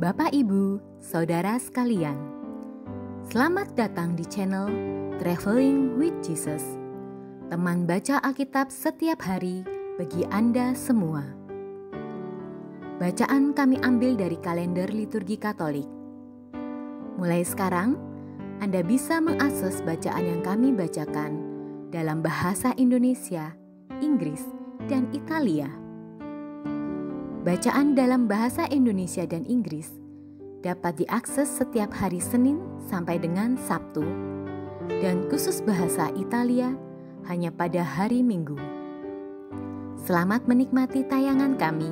Bapak, Ibu, Saudara sekalian, selamat datang di channel Traveling with Jesus, teman baca Alkitab setiap hari bagi Anda semua. Bacaan kami ambil dari kalender liturgi Katolik. Mulai sekarang, Anda bisa mengakses bacaan yang kami bacakan dalam bahasa Indonesia, Inggris, dan Italia. Bacaan dalam bahasa Indonesia dan Inggris dapat diakses setiap hari Senin sampai dengan Sabtu, dan khusus bahasa Italia hanya pada hari Minggu. Selamat menikmati tayangan kami.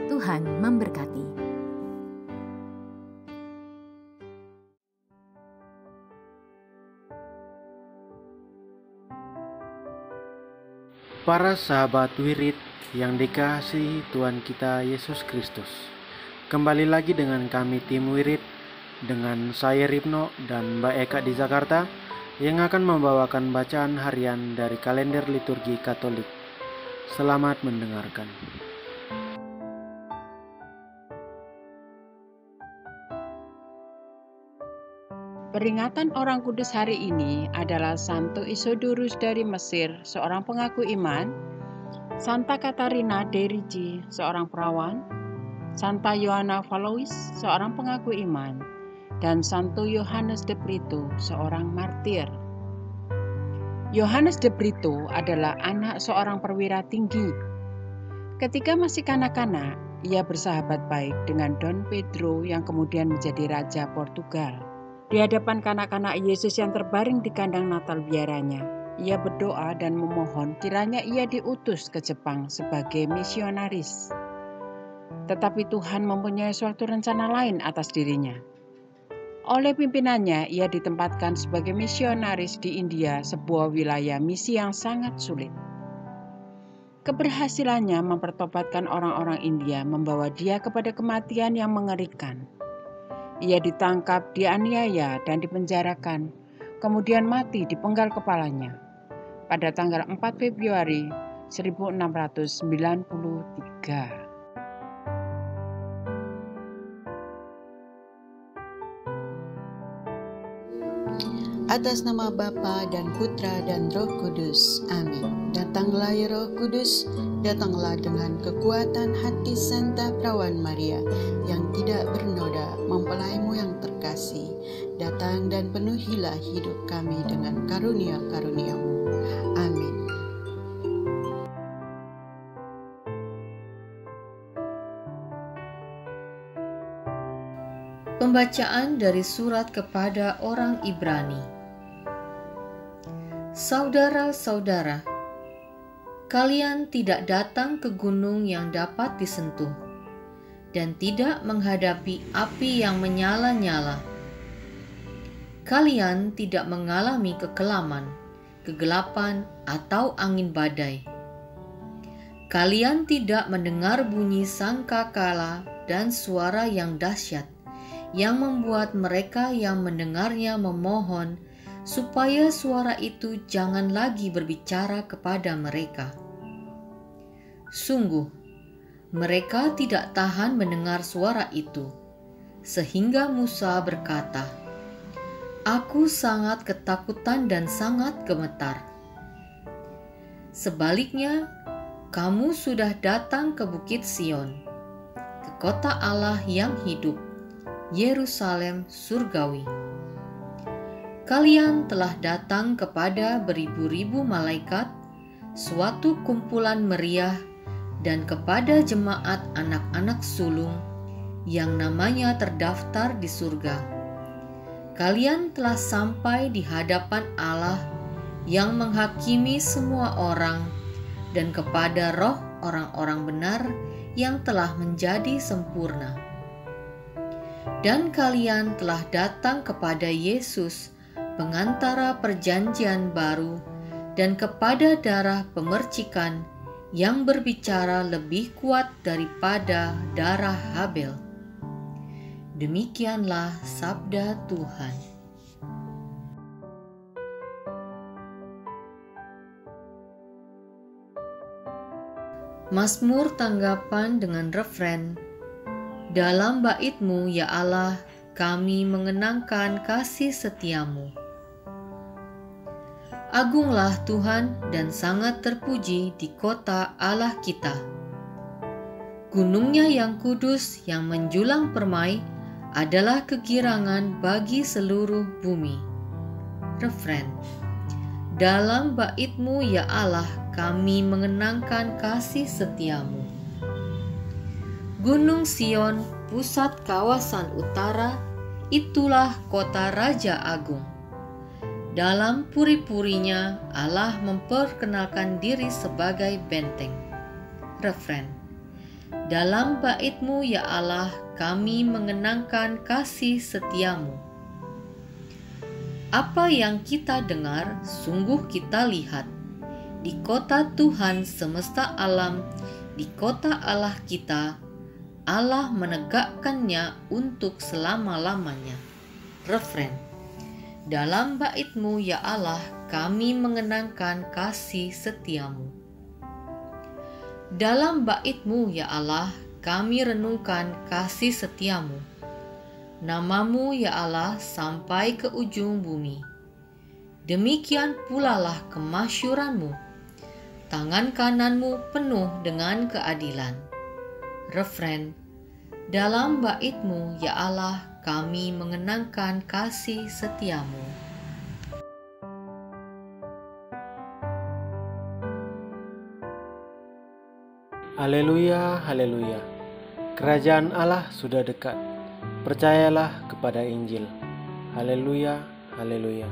Tuhan memberkati. Para sahabat wirid yang dikasihi Tuhan kita Yesus Kristus, kembali lagi dengan kami tim wirid, dengan saya Ripno dan Mbak Eka di Jakarta, yang akan membawakan bacaan harian dari kalender liturgi Katolik. Selamat mendengarkan. Peringatan Orang Kudus hari ini adalah Santo Isidorus dari Mesir, seorang pengaku iman, Santa Katarina de' Ricci, seorang perawan, Santa Yohana Valois, seorang pengaku iman, dan Santo Yohanes de Brito, seorang martir. Yohanes de Brito adalah anak seorang perwira tinggi. Ketika masih kanak-kanak, ia bersahabat baik dengan Dom Pedro yang kemudian menjadi Raja Portugal. Di hadapan kanak-kanak Yesus yang terbaring di kandang Natal biaranya, ia berdoa dan memohon kiranya ia diutus ke Jepang sebagai misionaris. Tetapi Tuhan mempunyai suatu rencana lain atas dirinya. Oleh pimpinannya, ia ditempatkan sebagai misionaris di India, sebuah wilayah misi yang sangat sulit. Keberhasilannya mempertobatkan orang-orang India membawa dia kepada kematian yang mengerikan. Ia ditangkap, dianiaya, dan dipenjarakan, kemudian mati dipenggal kepalanya pada tanggal 4 Februari 1693. Atas nama Bapa dan Putra dan Roh Kudus. Amin. Datanglah ya Roh Kudus, datanglah dengan kekuatan hati Santa Perawan Maria yang tidak bernoda, mempelaimu yang terkasih. Datang dan penuhilah hidup kami dengan karunia-karuniamu. Amin. Pembacaan dari surat kepada orang Ibrani. Saudara-saudara, kalian tidak datang ke gunung yang dapat disentuh, dan tidak menghadapi api yang menyala-nyala. Kalian tidak mengalami kekelaman, kegelapan, atau angin badai. Kalian tidak mendengar bunyi sangkakala dan suara yang dahsyat, yang membuat mereka yang mendengarnya memohon supaya suara itu jangan lagi berbicara kepada mereka. Sungguh, mereka tidak tahan mendengar suara itu, sehingga Musa berkata, "Aku sangat ketakutan dan sangat gemetar." Sebaliknya, kamu sudah datang ke Bukit Sion, ke kota Allah yang hidup, Yerusalem surgawi. Kalian telah datang kepada beribu-ribu malaikat, suatu kumpulan meriah, dan kepada jemaat anak-anak sulung yang namanya terdaftar di surga. Kalian telah sampai di hadapan Allah yang menghakimi semua orang, dan kepada roh orang-orang benar yang telah menjadi sempurna. Dan kalian telah datang kepada Yesus, pengantara perjanjian baru, dan kepada darah pemercikan yang berbicara lebih kuat daripada darah Habel. Demikianlah sabda Tuhan. Mazmur tanggapan dengan refren, Dalam bait-Mu, ya Allah, kami mengenangkan kasih setia-Mu. Agunglah Tuhan dan sangat terpuji di kota Allah kita. Gunungnya yang kudus yang menjulang permai adalah kegirangan bagi seluruh bumi. Refren. Dalam bait-Mu, ya Allah, kami mengenangkan kasih setia-Mu. Gunung Sion, pusat kawasan utara, itulah kota Raja Agung. Dalam puri-purinya, Allah memperkenalkan diri sebagai benteng. Refren. Dalam bait-Mu, ya Allah, kami mengenangkan kasih setia-Mu. Apa yang kita dengar, sungguh kita lihat. Di kota Tuhan semesta alam, di kota Allah kita, Allah menegakkannya untuk selama-lamanya. Refren. Dalam bait-Mu, ya Allah, kami mengenangkan kasih setia-Mu. Dalam bait-Mu, ya Allah, kami renungkan kasih setia-Mu. Nama-Mu, ya Allah, sampai ke ujung bumi. Demikian pula lah kemasyuran-Mu. Tangan kanan-Mu penuh dengan keadilan. Refren. Dalam bait-Mu, ya Allah, kami mengenangkan kasih setia-Mu. Haleluya, haleluya. Kerajaan Allah sudah dekat. Percayalah kepada Injil. Haleluya, haleluya.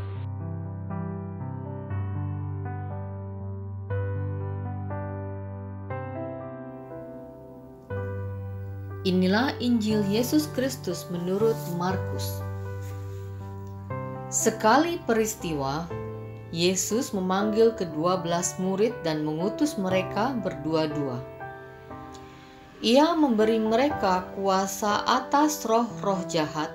Inilah Injil Yesus Kristus menurut Markus. Sekali peristiwa, Yesus memanggil ke-12 murid dan mengutus mereka berdua-dua. Ia memberi mereka kuasa atas roh-roh jahat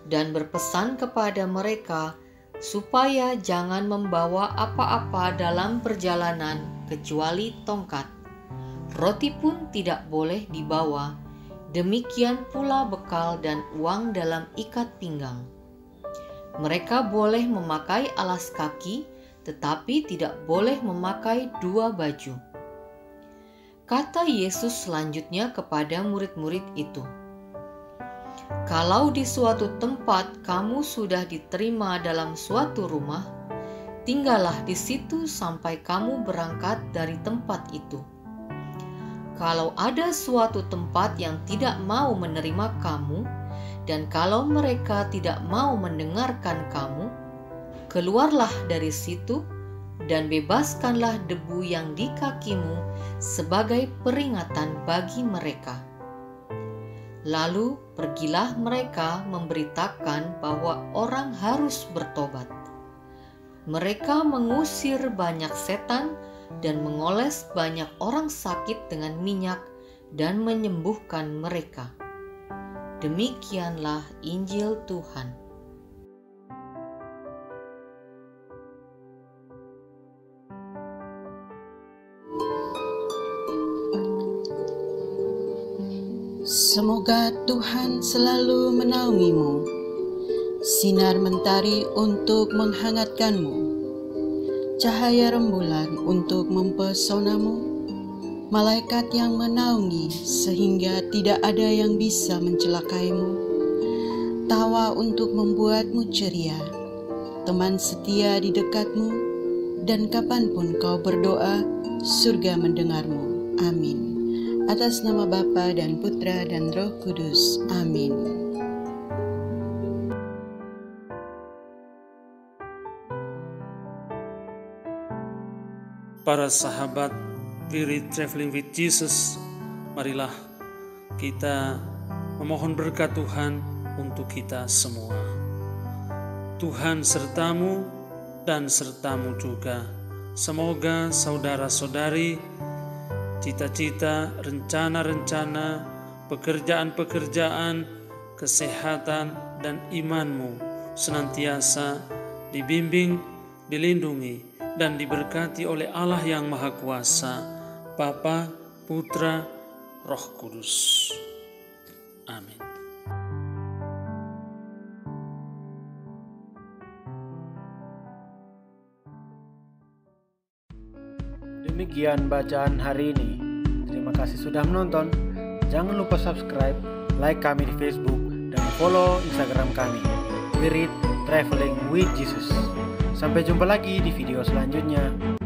dan berpesan kepada mereka supaya jangan membawa apa-apa dalam perjalanan kecuali tongkat. Roti pun tidak boleh dibawa. Demikian pula bekal dan uang dalam ikat pinggang. Mereka boleh memakai alas kaki, tetapi tidak boleh memakai 2 baju. Kata Yesus selanjutnya kepada murid-murid itu, "Kalau di suatu tempat kamu sudah diterima dalam suatu rumah, tinggallah di situ sampai kamu berangkat dari tempat itu. Kalau ada suatu tempat yang tidak mau menerima kamu, dan kalau mereka tidak mau mendengarkan kamu, keluarlah dari situ dan bebaskanlah debu yang di kakimu sebagai peringatan bagi mereka." Lalu pergilah mereka memberitakan bahwa orang harus bertobat. Mereka mengusir banyak setan dan mengoles banyak orang sakit dengan minyak dan menyembuhkan mereka. Demikianlah Injil Tuhan. Semoga Tuhan selalu menaungimu, sinar mentari untuk menghangatkanmu, cahaya rembulan untuk mempesonamu, malaikat yang menaungi sehingga tidak ada yang bisa mencelakaimu, tawa untuk membuatmu ceria, teman setia di dekatmu, dan kapanpun kau berdoa, surga mendengarmu. Amin. Atas nama Bapa dan Putra dan Roh Kudus. Amin. Para sahabat Wirid Traveling with Jesus, marilah kita memohon berkat Tuhan untuk kita semua. Tuhan sertamu dan sertamu juga. Semoga saudara-saudari, cita-cita, rencana-rencana, pekerjaan-pekerjaan, kesehatan, dan imanmu senantiasa dibimbing, dilindungi, dan diberkati oleh Allah yang Maha Kuasa, Bapa, Putra, Roh Kudus. Amin. Demikian bacaan hari ini. Terima kasih sudah menonton. Jangan lupa subscribe, like kami di Facebook, dan follow Instagram kami, We Read Traveling with Jesus. Sampai jumpa lagi di video selanjutnya.